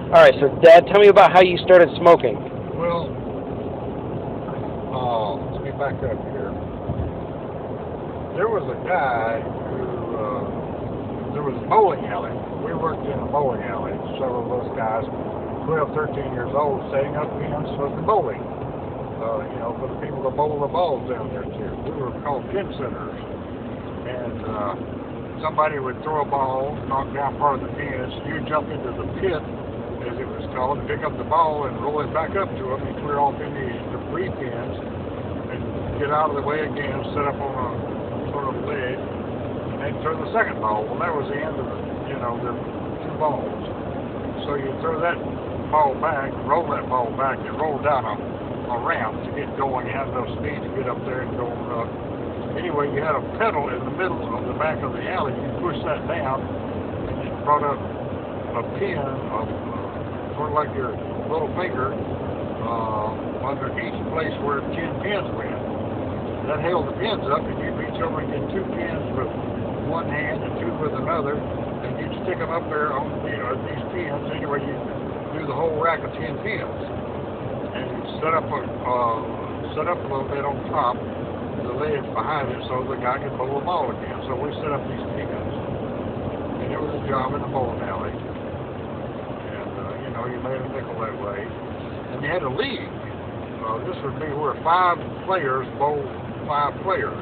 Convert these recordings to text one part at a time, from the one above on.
All right, so Dad, tell me about how you started smoking. Well, let me back up here. There was a guy who, there was a bowling alley. We worked in a bowling alley. Several of us guys, 12, 13 years old, setting up pins for the bowling. For the people to bowl the balls down there too. We were called pin centers. And somebody would throw a ball, knock down part of the pins. You jump into the pit, as it was called, and pick up the ball and roll it back up to them and clear off any debris pins and get out of the way again, set up on a sort of ledge, and then throw the second ball. Well, that was the end of the two balls. So you throw that ball back, roll that ball back, and roll down a ramp to get going. You have enough speed to get up there and go up. Anyway, you had a pedal in the middle of the back of the alley. You push that down, and it brought up a pin of sort of like your little finger under each place where 10 pins went. That held the pins up, and you reach over and get 2 pins with one hand and 2 with another, and you stick them up there on these pins. Anyway, you do the whole rack of 10 pins, and you set up a little bit on top, the ledge behind it, so the guy could bowl the ball again. So we set up these pins, and it was a job in the bowling alley. You made a nickel that way. And you had a league. This would be where 5 players bowl 5 players.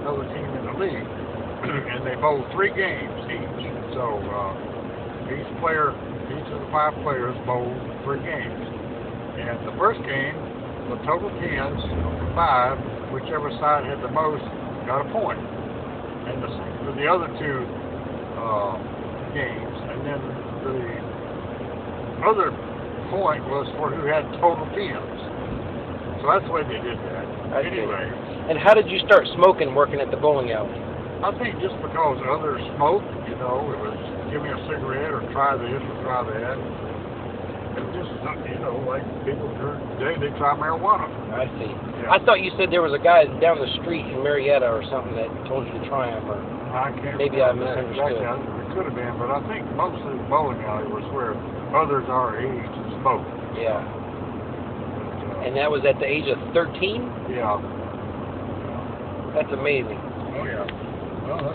Another team in the league. And they bowl 3 games each. So each of the 5 players bowled 3 games. And the first game, the total pins of 5, whichever side had the most, got a point. And the other 2 games. And then the other point was for who had total pins. So that's the way they did that. Anyway. And how did you start smoking working at the bowling alley? I think just because others smoked, it was give me a cigarette or try this or try that. It just, like people today, they try marijuana. I see. Yeah. I thought you said there was a guy down the street in Marietta or something that told you to try him, or I can't maybe I remember misunderstood. exactly. It could have been, but I think mostly the bowling alley was where others our age smoked. Yeah. But, And that was at the age of 13? yeah. That's amazing. Oh, yeah.